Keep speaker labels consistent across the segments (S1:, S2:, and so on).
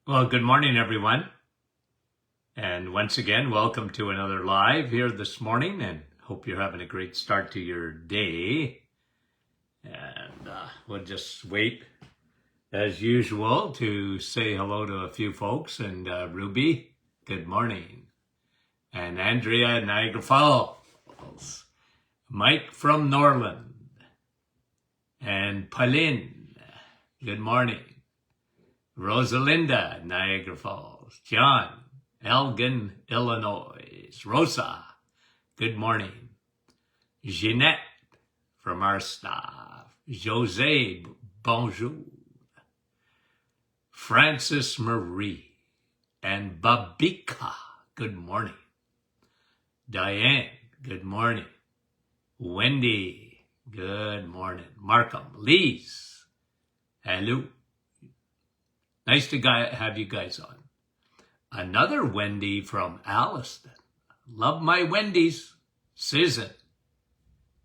S1: Well, good morning, everyone. And once again, welcome to another live here this morning, and hope you're having a great start to your day. And we'll just wait, as usual, to say hello to a few folks. And Ruby, good morning. And Andrea, Niagara Falls. Mike from Norland. And Pauline, good morning. Rosalinda, Niagara Falls. John, Elgin, Illinois. Rosa, good morning. Jeanette, from our staff. Jose, bonjour. Francis Marie, and Babika, good morning. Diane, good morning. Wendy, good morning. Markham, Lise, hello. Nice to have you guys on. Another Wendy from Alliston. Love my Wendy's. Susan.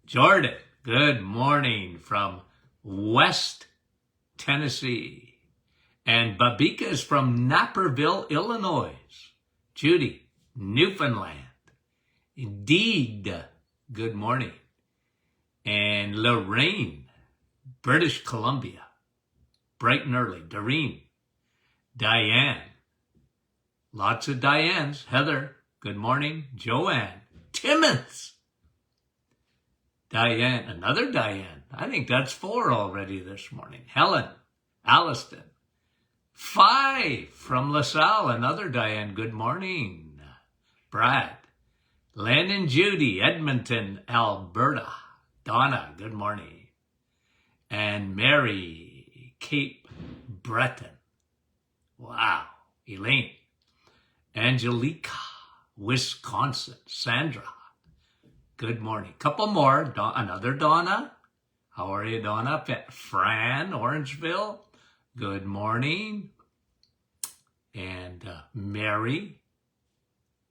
S1: Jordan, good morning from West Tennessee. And Babika is from Naperville, Illinois. Judy, Newfoundland. Indeed, good morning. And Lorraine, British Columbia. Bright and early. Doreen. Diane. Lots of Dianes. Heather, good morning. Joanne. Timmons. Diane, another Diane. I think that's 4 already this morning. Helen. Alliston. 5 from LaSalle. Another Diane. Good morning. Brad. Len and Judy. Edmonton, Alberta. Donna. Good morning. And Mary. Cape Breton. Wow. Elaine. Angelica, Wisconsin. Sandra, good morning. Couple more. Another Donna. How are you, Donna? Fran, Orangeville, good morning. And Mary.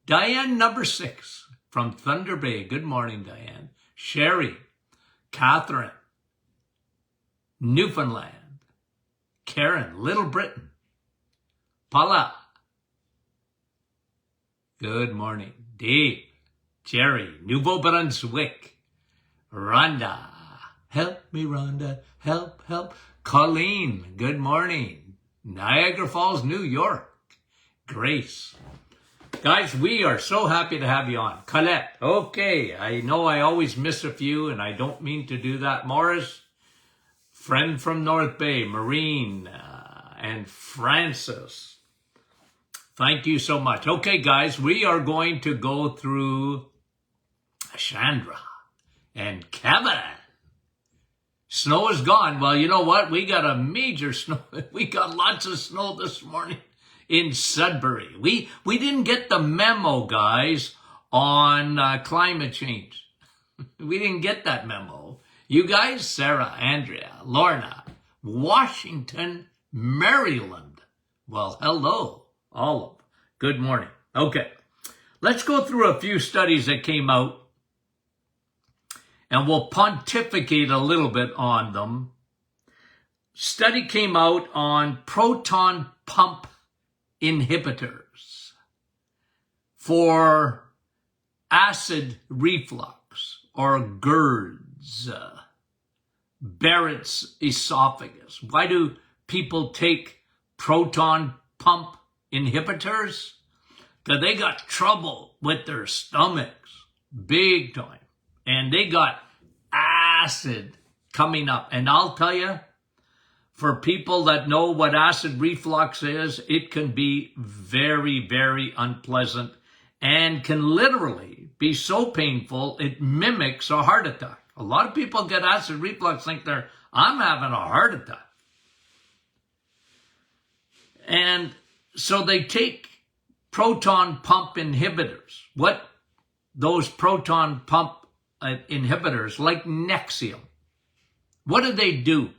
S1: Diane, number 6 from Thunder Bay. Good morning, Diane. Sherry. Catherine. Newfoundland. Karen, Little Britain. Paula. Good morning. Dave. Jerry. Nouveau Brunswick. Rhonda. Help me, Rhonda. Help, help. Colleen. Good morning. Niagara Falls, New York. Grace. Guys, we are so happy to have you on. Colette. Okay, I know I always miss a few, and I don't mean to do that. Morris. Friend from North Bay. Maureen. And Francis. Thank you so much. Okay, guys, we are going to go through Chandra and Kevin. Snow is gone. Well, you know what? We got a major snow. We got lots of snow this morning in Sudbury. We didn't get the memo, guys, on climate change. We didn't get that memo. You guys, Sarah, Andrea, Lorna, Washington, Maryland. Well, hello. All of them. Good morning. Okay, let's go through a few studies that came out, and we'll pontificate a little bit on them. Study came out on proton pump inhibitors for acid reflux or GERDs, Barrett's esophagus. Why do people take proton pump inhibitors? Because they got trouble with their stomachs, big time. And they got acid coming up. And I'll tell you, for people that know what acid reflux is, it can be very, very unpleasant and can literally be so painful, it mimics a heart attack. A lot of people get acid reflux, think I'm having a heart attack. And so they take proton pump inhibitors. What those proton pump inhibitors, like Nexium, what do?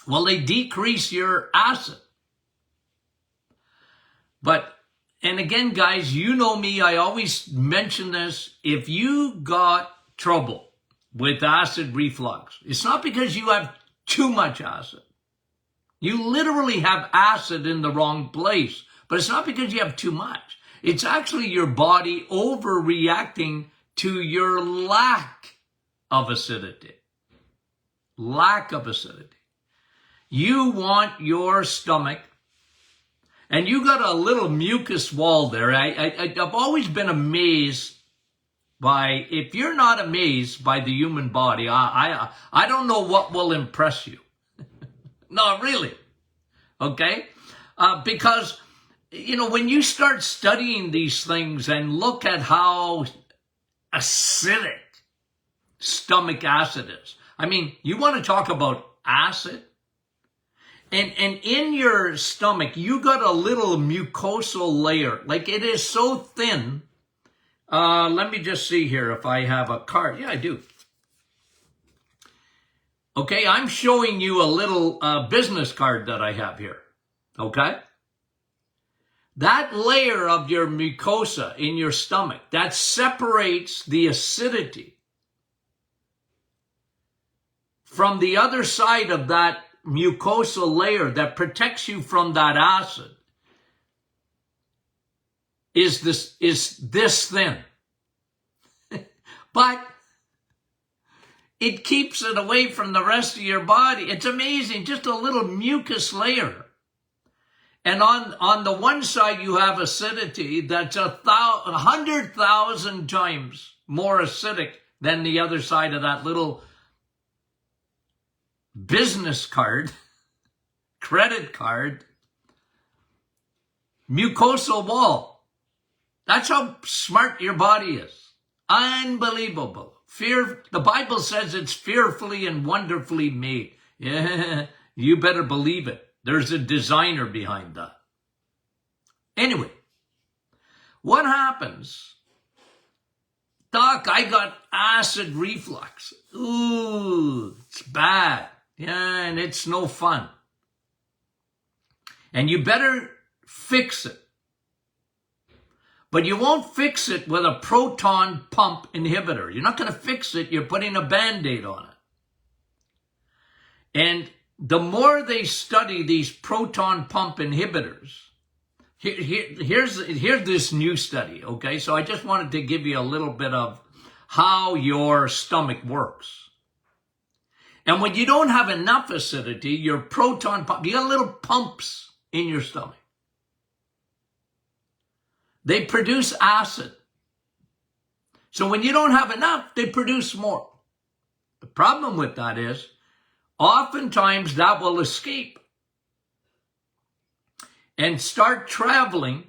S1: Well, they decrease your acid. And again, guys, you know me, I always mention this. If you got trouble with acid reflux, it's not because you have too much acid. You literally have acid in the wrong place. But it's not because you have too much. It's actually your body overreacting to your lack of acidity. Lack of acidity. You want your stomach, and you got a little mucus wall there. I've always been amazed by, if you're not amazed by the human body, I don't know what will impress you. No, really. Okay? Because, you know, when you start studying these things and look at how acidic stomach acid is. I mean, you want to talk about acid? And in your stomach, you got a little mucosal layer. Like, it is so thin. Let me just see here if I have a card. Yeah, I do. Okay, I'm showing you a little business card that I have here. Okay? That layer of your mucosa in your stomach, that separates the acidity from the other side of that mucosal layer that protects you from that acid, is this thin. But it keeps it away from the rest of your body. It's amazing, just a little mucus layer. And on the one side, you have acidity that's 100,000 times more acidic than the other side of that little business card, credit card, mucosal wall. That's how smart your body is. Unbelievable. The Bible says it's fearfully and wonderfully made. Yeah, you better believe it. There's a designer behind that. Anyway, what happens? Doc, I got acid reflux. Ooh, it's bad. Yeah, and it's no fun. And you better fix it. But you won't fix it with a proton pump inhibitor. You're not going to fix it. You're putting a Band-Aid on it. And the more they study these proton pump inhibitors, here's this new study, okay? So I just wanted to give you a little bit of how your stomach works. And when you don't have enough acidity, your proton pump, you got little pumps in your stomach. They produce acid. So when you don't have enough, they produce more. The problem with that is, oftentimes that will escape and start traveling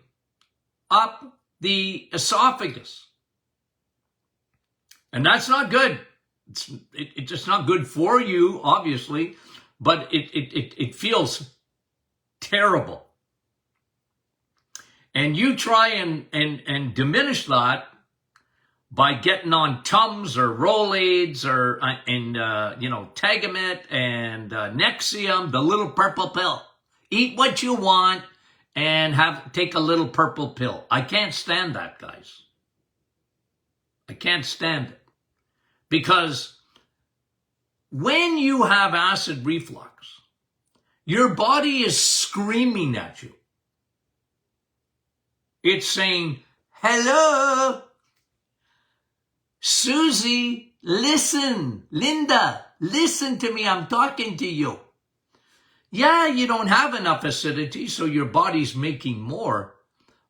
S1: up the esophagus. And that's not good. It's just not good for you, obviously, but it feels terrible. And you try and diminish that by getting on Tums or Rolaids or Tagamet and Nexium, the little purple pill. Eat what you want and take a little purple pill. I can't stand that, guys. I can't stand it. Because when you have acid reflux, your body is screaming at you. It's saying, hello, Susie, listen, Linda, listen to me, I'm talking to you. Yeah, you don't have enough acidity, so your body's making more,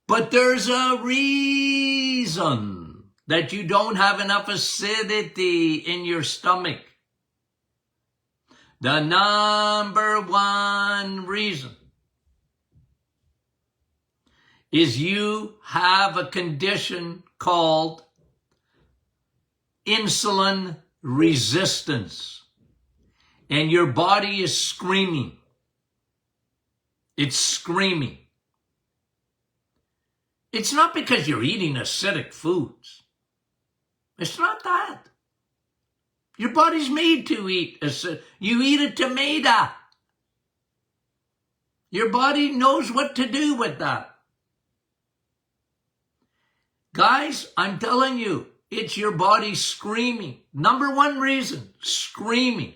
S1: but there's a reason that you don't have enough acidity in your stomach. The number one reason is you have a condition called insulin resistance. And your body is screaming. It's screaming. It's not because you're eating acidic foods. It's not that. Your body's made to eat acidic. You eat a tomato. Your body knows what to do with that. Guys, I'm telling you, it's your body screaming. Number one reason, screaming.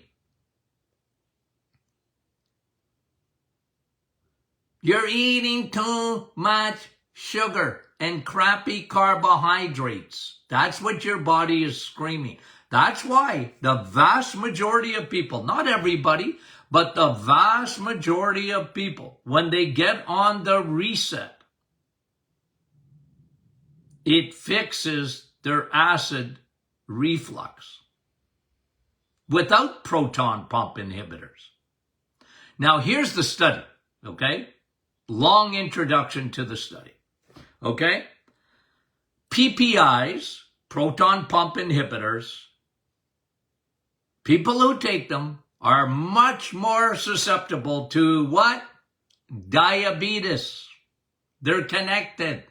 S1: You're eating too much sugar and crappy carbohydrates. That's what your body is screaming. That's why the vast majority of people, not everybody, but the vast majority of people, when they get on the reset, it fixes their acid reflux without proton pump inhibitors. Now, here's the study, okay? Long introduction to the study, okay? PPIs, proton pump inhibitors, people who take them are much more susceptible to what? Diabetes. They're connected.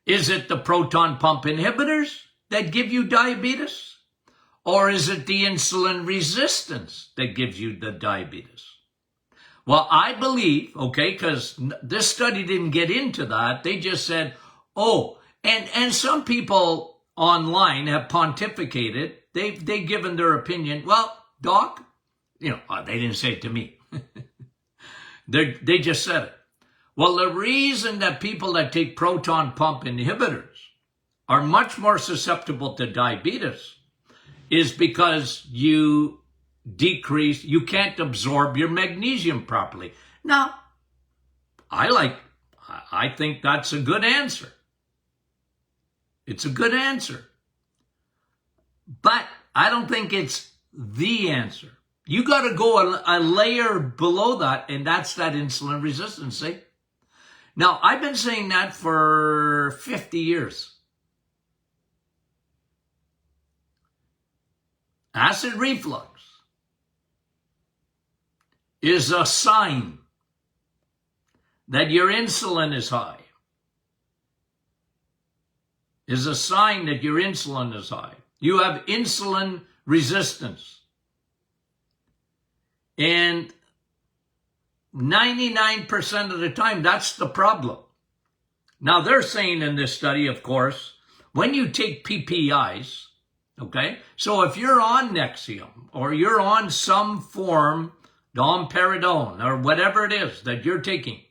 S1: Is it the proton pump inhibitors that give you diabetes? Or is it the insulin resistance that gives you the diabetes? Well, I believe, okay, because this study didn't get into that. They just said, oh, and some people online have pontificated. They've given their opinion. Well, doc, they didn't say it to me. They just said it. Well, the reason that people that take proton pump inhibitors are much more susceptible to diabetes is because you can't absorb your magnesium properly. Now, I think that's a good answer. It's a good answer. But I don't think it's the answer. You got to go a layer below that, and that's that insulin resistance, see? Now, I've been saying that for 50 years. Acid reflux is a sign that your insulin is high. Is a sign that your insulin is high. You have insulin resistance. And 99% of the time, that's the problem. Now, they're saying in this study, of course, when you take PPIs, okay, so if you're on Nexium or you're on some form, domperidone or whatever it is that you're taking,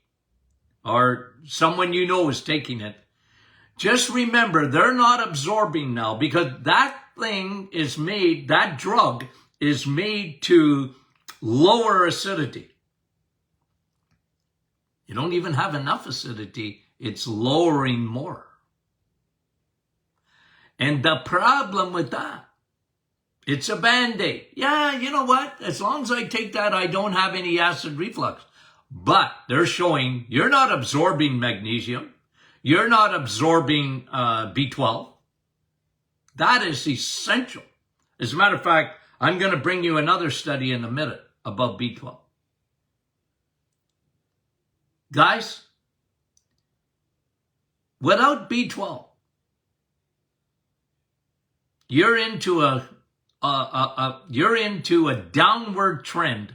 S1: or someone you know is taking it, just remember they're not absorbing now because that thing is made, that drug is made to lower acidity. You don't even have enough acidity, it's lowering more. And the problem with that, it's a Band-Aid. Yeah, you know what? As long as I take that, I don't have any acid reflux. But they're showing you're not absorbing magnesium. You're not absorbing B12. That is essential. As a matter of fact, I'm going to bring you another study in a minute about B12. Guys, without B12, you're into a downward trend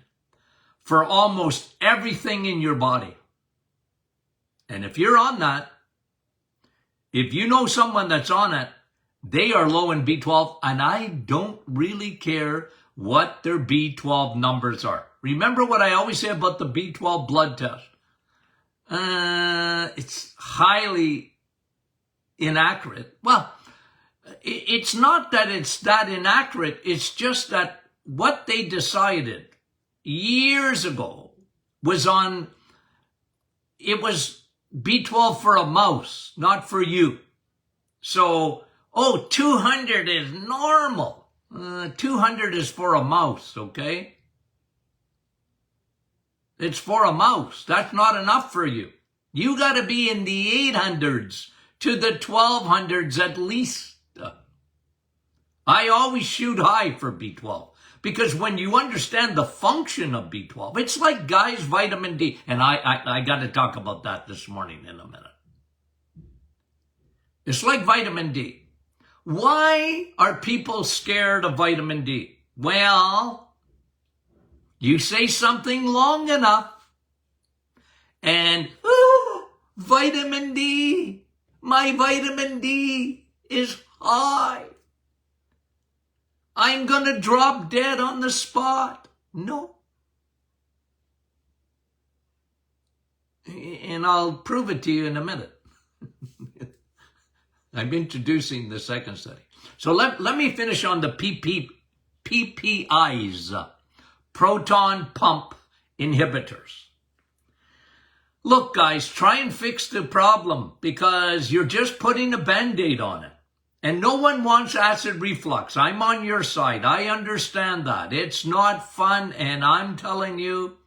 S1: for almost everything in your body. And if you're on that, if you know someone that's on it, they are low in B12, and I don't really care what their B12 numbers are. Remember what I always say about the B12 blood test. It's highly inaccurate. Well, it's not that it's that inaccurate. It's just that what they decided years ago was it was B12 for a mouse, not for you. So, 200 is normal. 200 is for a mouse, okay? It's for a mouse. That's not enough for you. You got to be in the 800s to the 1200s at least. I always shoot high for B12 because when you understand the function of B12, it's like, guys, vitamin D. And I got to talk about that this morning in a minute. It's like vitamin D. Why are people scared of vitamin D? Well, you say something long enough and, vitamin D, my vitamin D is high. I'm going to drop dead on the spot. No. And I'll prove it to you in a minute. I'm introducing the second study. So let me finish on the PPIs, proton pump inhibitors. Look, guys, try and fix the problem because you're just putting a Band-Aid on it. And no one wants acid reflux. I'm on your side. I understand that. It's not fun, and I'm telling you,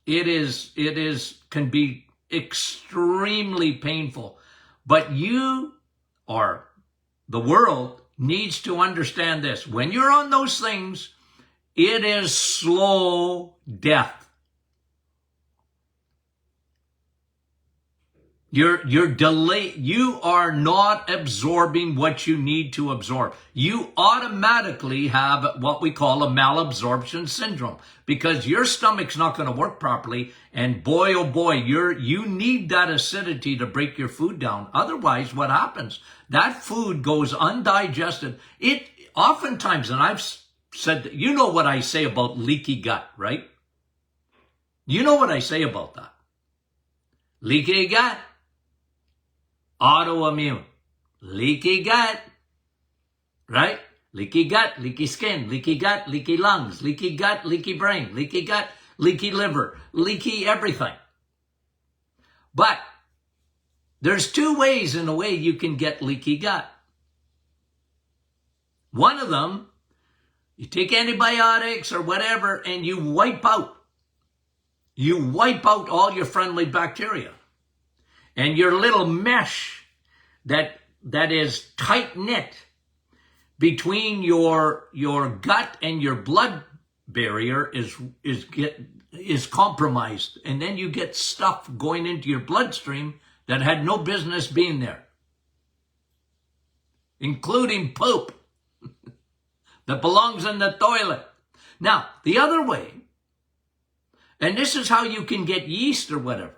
S1: can be extremely painful. But you, or the world, needs to understand this. When you're on those things, it is slow death. You're delayed. You are not absorbing what you need to absorb. You automatically have what we call a malabsorption syndrome because your stomach's not going to work properly. And boy, oh boy, you need that acidity to break your food down. Otherwise, what happens? That food goes undigested. It oftentimes, and I've said, you know what I say about leaky gut, right? You know what I say about that. Leaky gut. Autoimmune, leaky gut, right? Leaky gut, leaky skin, leaky gut, leaky lungs, leaky gut, leaky brain, leaky gut, leaky liver, leaky everything. But there's two ways in a way you can get leaky gut. One of them, you take antibiotics or whatever and you wipe out all your friendly bacteria. And your little mesh that is tight-knit between your gut and your blood barrier is compromised. And then you get stuff going into your bloodstream that had no business being there, including poop that belongs in the toilet. Now, the other way, and this is how you can get yeast or whatever.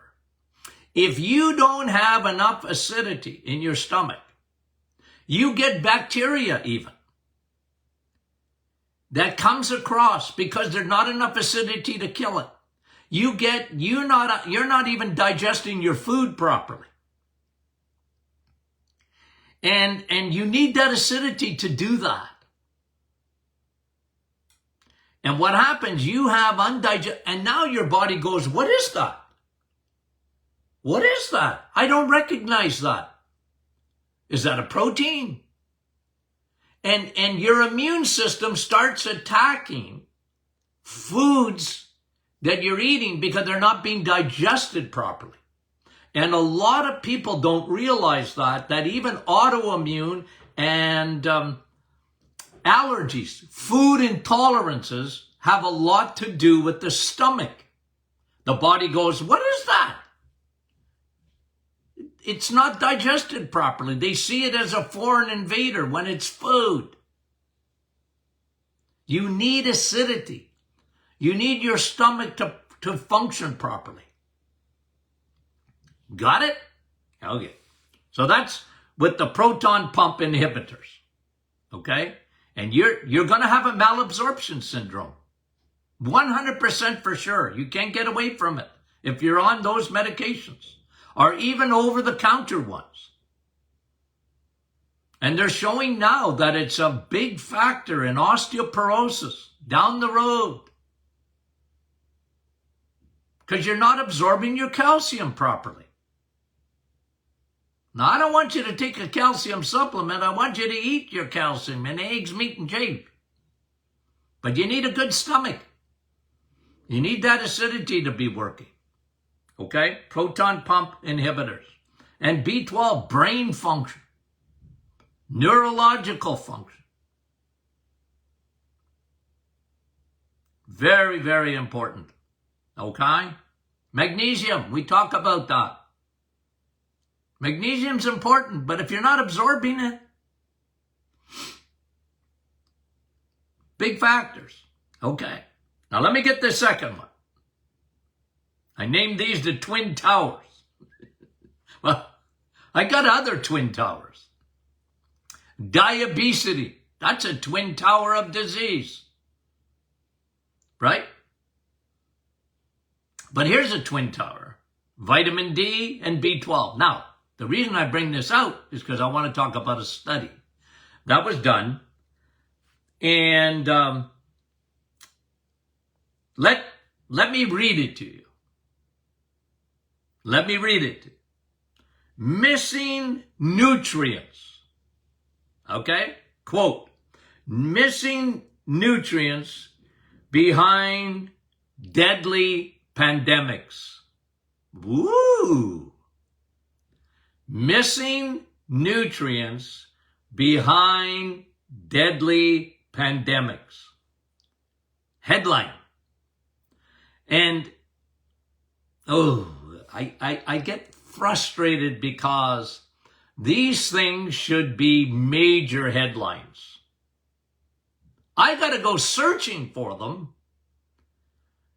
S1: If you don't have enough acidity in your stomach, you get bacteria even that comes across because there's not enough acidity to kill it. You're not even digesting your food properly. And you need that acidity to do that. And what happens, you have undigested, and now your body goes, what is that? What is that? I don't recognize that. Is that a protein? And your immune system starts attacking foods that you're eating because they're not being digested properly. And a lot of people don't realize that even autoimmune and allergies, food intolerances have a lot to do with the stomach. The body goes, what is that? It's not digested properly. They see it as a foreign invader when it's food. You need acidity. You need your stomach to function properly. Got it? Okay. So that's with the proton pump inhibitors. Okay? And you're going to have a malabsorption syndrome. 100% for sure. You can't get away from it if you're on those medications. Or even over-the-counter ones. And they're showing now that it's a big factor in osteoporosis down the road. Because you're not absorbing your calcium properly. Now, I don't want you to take a calcium supplement. I want you to eat your calcium in eggs, meat, and cheese. But you need a good stomach. You need that acidity to be working. Okay? Proton pump inhibitors. And B12, brain function. Neurological function. Very, very important. Okay? Magnesium, we talk about that. Magnesium's important, but if you're not absorbing it, big factors. Okay. Now let me get the second one. I named these the Twin Towers. Well, I got other Twin Towers. Diabetes, that's a twin tower of disease. Right? But here's a twin tower. vitamin D and B12. Now, the reason I bring this out is because I want to talk about a study that was done. And let me read it to you. Let me read it to you. Missing nutrients. Okay? Quote, missing nutrients behind deadly pandemics. Woo! Missing nutrients behind deadly pandemics. Headline. And, I get frustrated because these things should be major headlines. I got to go searching for them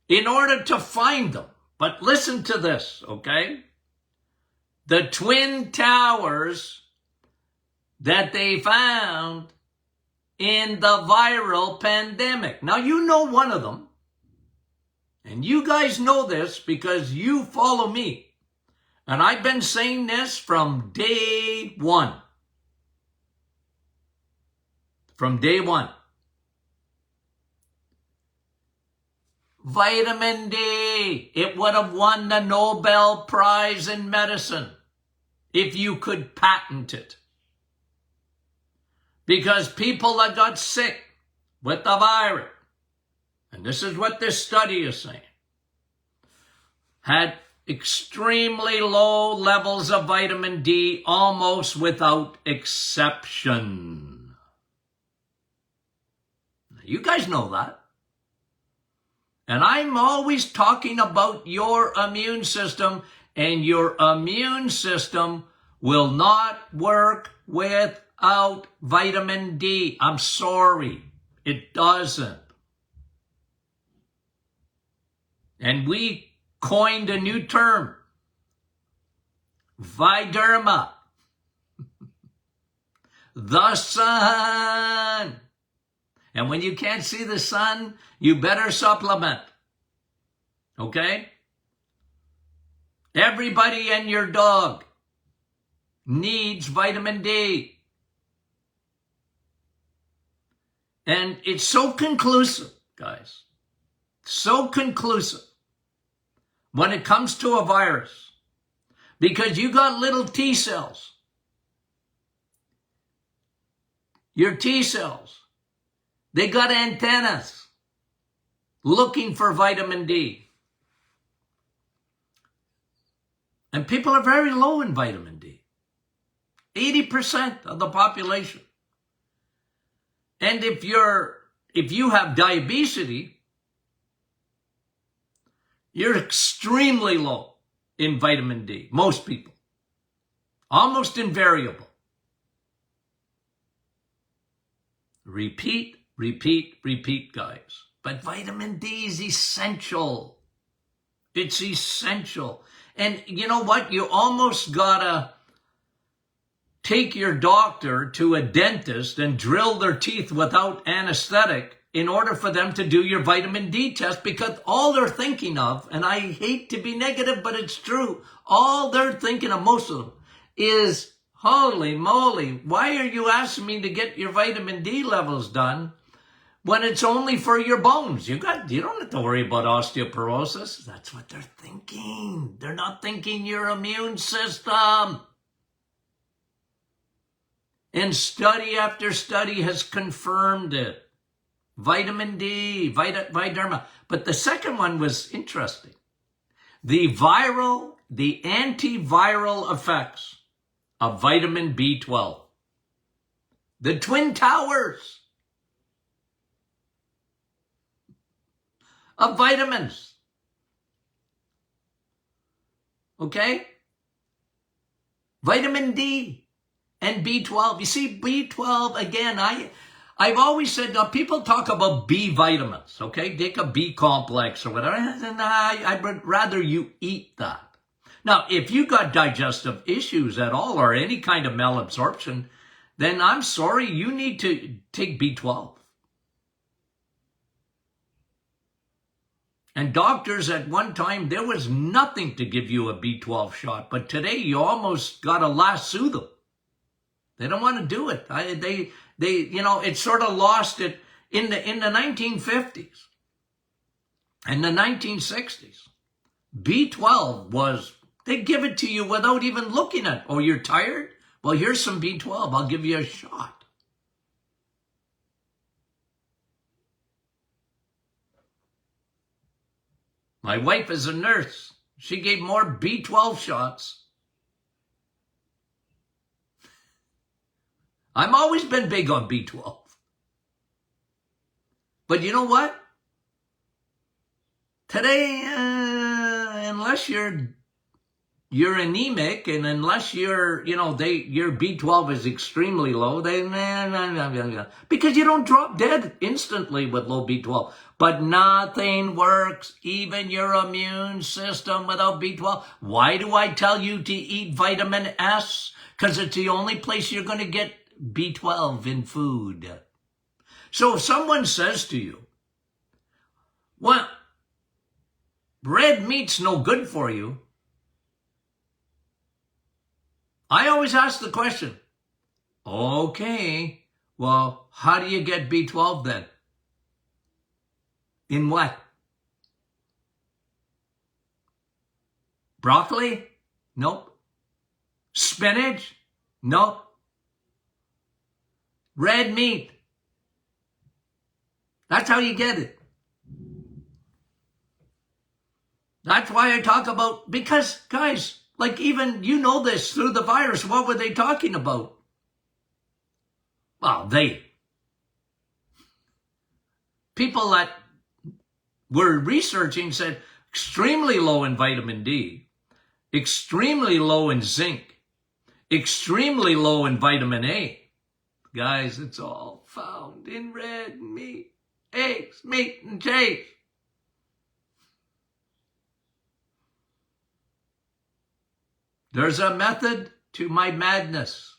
S1: in order to find them. But listen to this, okay? The Twin Towers that they found in the viral pandemic. Now, you know one of them. And you guys know this because you follow me. And I've been saying this from day one. From day one. Vitamin D. It would have won the Nobel Prize in medicine if you could patent it. Because people that got sick with the virus, and this is what this study is saying, had extremely low levels of vitamin D almost without exception. You guys know that. And I'm always talking about your immune system, and your immune system will not work without vitamin D. I'm sorry, it doesn't. And we coined a new term, Viderma, the sun. And when you can't see the sun, you better supplement. Okay? Everybody and your dog needs vitamin D. And it's so conclusive, guys. So conclusive when it comes to a virus. Because you got little T cells. Your T cells, they got antennas looking for vitamin D. And people are very low in vitamin D. 80% of the population. And if you have diabetes, you're extremely low in vitamin D. Most people. Almost invariable. Repeat, repeat, repeat, guys. But vitamin D is essential. It's essential. And you know what? You almost gotta take your doctor to a dentist and drill their teeth without anesthetic in order for them to do your vitamin D test, because all they're thinking of, and I hate to be negative, but it's true, all they're thinking of, most of them, is, holy moly, why are you asking me to get your vitamin D levels done when it's only for your bones? You don't have to worry about osteoporosis. That's what they're thinking. They're not thinking your immune system. And study after study has confirmed it. Vitamin D, Viderma. But the second one was interesting. The antiviral effects of vitamin B12. The Twin Towers of vitamins. Okay? Vitamin D and B12. You see, B12, again, I've always said, now people talk about B vitamins, okay? Take a B complex or whatever. And I would rather you eat that. Now, if you got digestive issues at all or any kind of malabsorption, then I'm sorry, you need to take B12. And doctors at one time, there was nothing to give you a B12 shot. But today, you almost got to lasso them. They don't want to do it. It sort of lost it in the 1950s and the 1960s. B12 was, they give it to you without even looking at it. Oh, you're tired? Well, here's some B12. I'll give you a shot. My wife is a nurse. She gave more B12 shots. I've always been big on B12. But you know what? Today, unless you're anemic and unless your B12 is extremely low, because you don't drop dead instantly with low B12. But nothing works, even your immune system without B12. Why do I tell you to eat vitamin S? Because it's the only place you're going to get B12 in food. So if someone says to you, well, red meat's no good for you, I always ask the question, okay, well, how do you get B12 then? In what? Broccoli? Nope. Spinach? Nope. Red meat. That's how you get it. That's why I talk about, because guys, like even you know this through the virus, what were they talking about? Well, people that were researching said extremely low in vitamin D, extremely low in zinc, extremely low in vitamin A. Guys, it's all found in red meat, eggs, meat, and cheese. There's a method to my madness.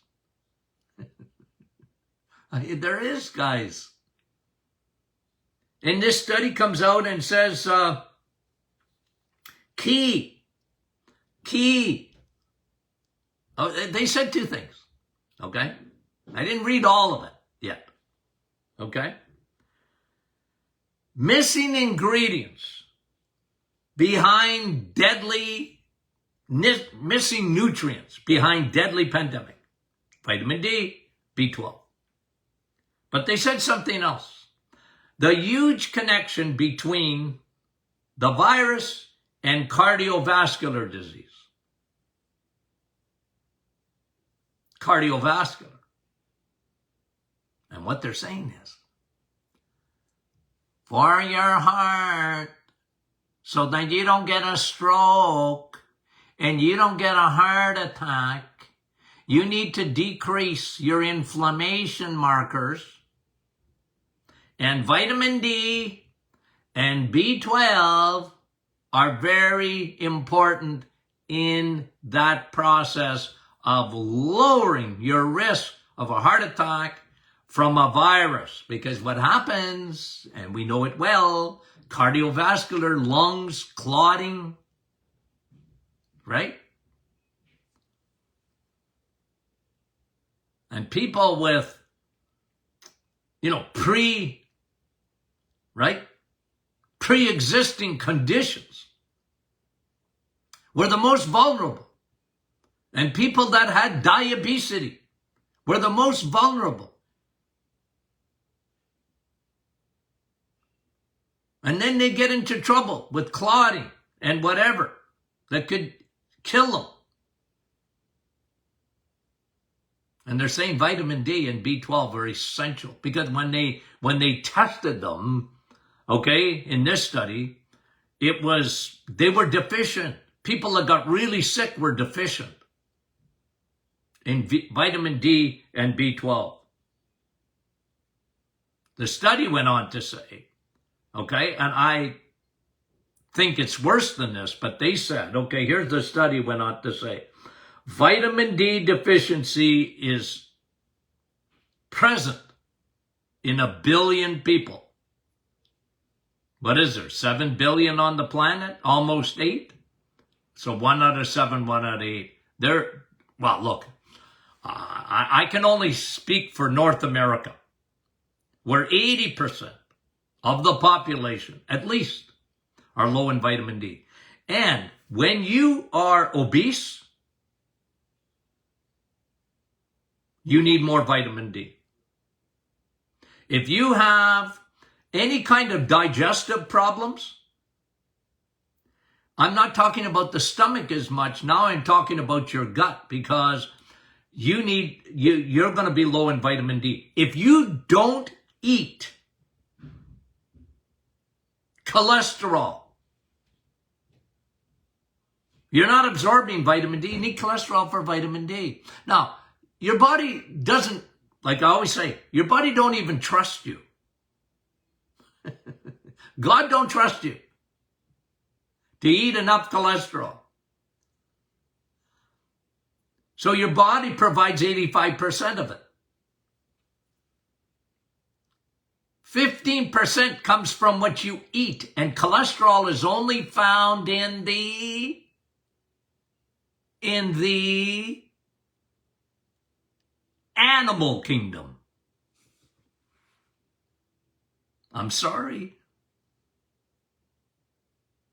S1: There is, guys. And this study comes out and says, key. Oh, they said two things, okay? I didn't read all of it yet, okay? Missing ingredients behind missing nutrients behind deadly pandemic. Vitamin D, B12. But they said something else. The huge connection between the virus and cardiovascular disease. Cardiovascular. And what they're saying is, for your heart, so that you don't get a stroke and you don't get a heart attack, you need to decrease your inflammation markers. And vitamin D and B12 are very important in that process of lowering your risk of a heart attack from a virus. Because what happens, and we know it well, cardiovascular, lungs, clotting, right? And people with, pre-existing conditions were the most vulnerable. And people that had diabetes were the most vulnerable. And then they get into trouble with clotting and whatever that could kill them. And they're saying vitamin D and B12 are essential because when they tested them, okay, in this study, they were deficient. People that got really sick were deficient in vitamin D and B12. The study went on to say, okay, and I think it's worse than this, but they said, okay, here's the study went on to say, vitamin D deficiency is present in 1 billion people What is there, 7 billion on the planet? Almost 8? So 1 out of 7, 1 out of 8. Well, look, I can only speak for North America, where 80% of the population, at least, are low in vitamin D. And when you are obese, you need more vitamin D. If you have any kind of digestive problems, I'm not talking about the stomach as much. Now I'm talking about your gut, because you're going to be low in vitamin D. If you don't eat cholesterol, you're not absorbing vitamin D. You need cholesterol for vitamin D. Now, your body doesn't, like I always say, your body don't even trust you. God don't trust you to eat enough cholesterol. So your body provides 85% of it. 15% comes from what you eat, and cholesterol is only found in the animal kingdom. I'm sorry.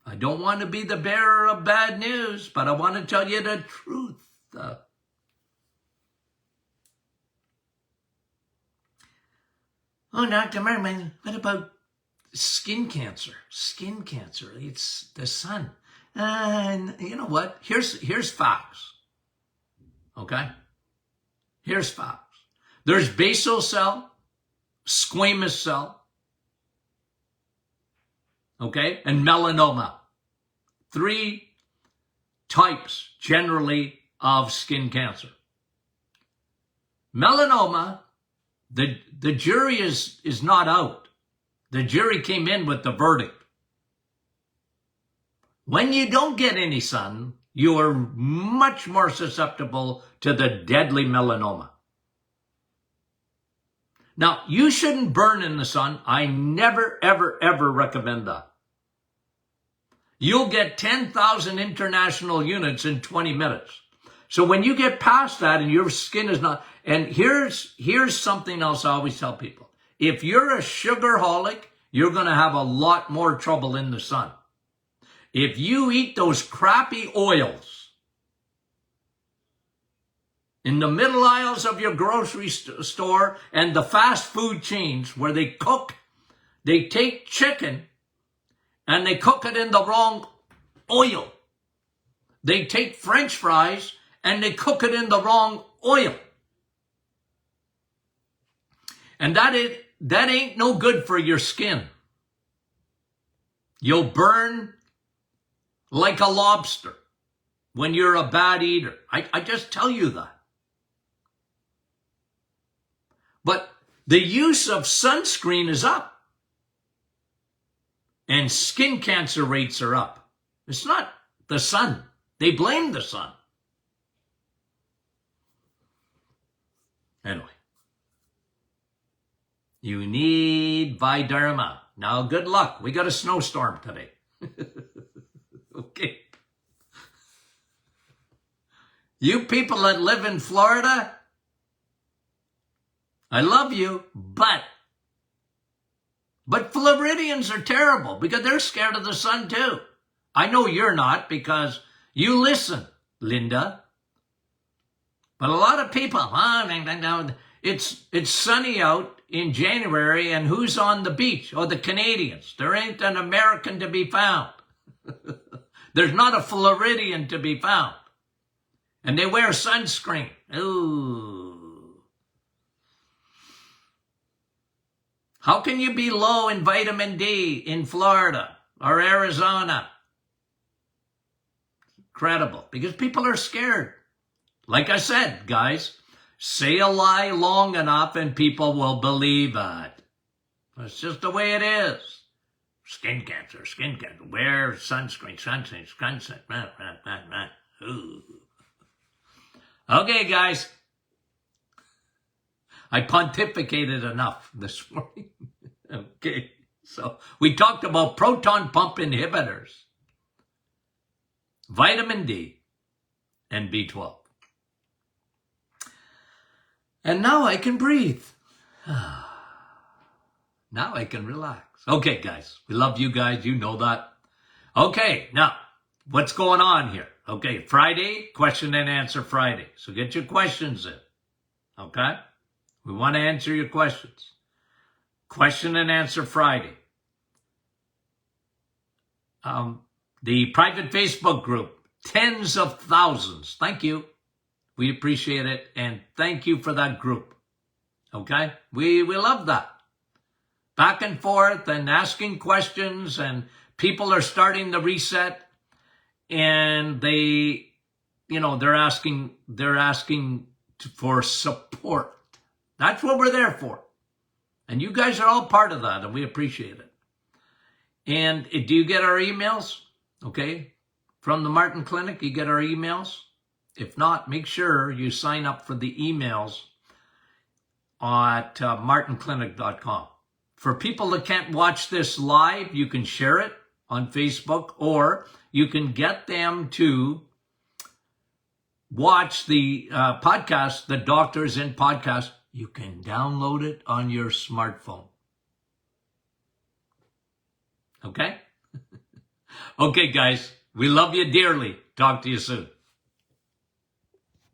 S1: I don't want to be the bearer of bad news, but I want to tell you the truth. Oh, Dr. Merman, what about skin cancer? Skin cancer, it's the sun. And you know what? Here's facts. Okay? Here's facts. There's basal cell, squamous cell, okay, and melanoma. 3 types, generally, of skin cancer. Melanoma, the jury is not out. The jury came in with the verdict. When you don't get any sun, you are much more susceptible to the deadly melanoma. Now, you shouldn't burn in the sun. I never, ever, ever recommend that. You'll get 10,000 international units in 20 minutes. So when you get past that and your skin is not, and here's something else I always tell people. If you're a sugarholic, you're going to have a lot more trouble in the sun. If you eat those crappy oils in the middle aisles of your grocery store and the fast food chains where they take chicken and they cook it in the wrong oil. They take French fries and they cook it in the wrong oil. And that ain't no good for your skin. You'll burn like a lobster when you're a bad eater. I just tell you that. But the use of sunscreen is up. And skin cancer rates are up. It's not the sun. They blame the sun. Anyway. You need Viderma. Now, good luck. We got a snowstorm today. Okay. You people that live in Florida, I love you, but Floridians are terrible because they're scared of the sun too. I know you're not because you listen, Linda. But a lot of people, it's sunny out in January, and who's on the beach? Oh, the Canadians. There ain't an American to be found. There's not a Floridian to be found. And they wear sunscreen. Ooh. How can you be low in vitamin D in Florida or Arizona? Incredible. Because people are scared. Like I said, guys, say a lie long enough and people will believe it. That's just the way it is. Skin cancer. Wear sunscreen. Ooh. Okay, guys. I pontificated enough this morning. Okay. So we talked about proton pump inhibitors, vitamin D, and B12. And now I can breathe. Now I can relax. Okay, guys, we love you guys. You know that. Okay, now, what's going on here? Okay, Friday, question and answer Friday. So get your questions in, okay? We want to answer your questions. Question and answer Friday. The private Facebook group, tens of thousands. Thank you. We appreciate it, and thank you for that group, okay? We love that. Back and forth and asking questions, and people are starting the reset, and they're asking for support. That's what we're there for. And you guys are all part of that, and we appreciate it. And do you get our emails? Okay. From the Martin Clinic, you get our emails. If not, make sure you sign up for the emails at martinclinic.com. For people that can't watch this live, you can share it on Facebook, or you can get them to watch the podcast, the Doctors in Podcast. You can download it on your smartphone. Okay? Okay, guys. We love you dearly. Talk to you soon.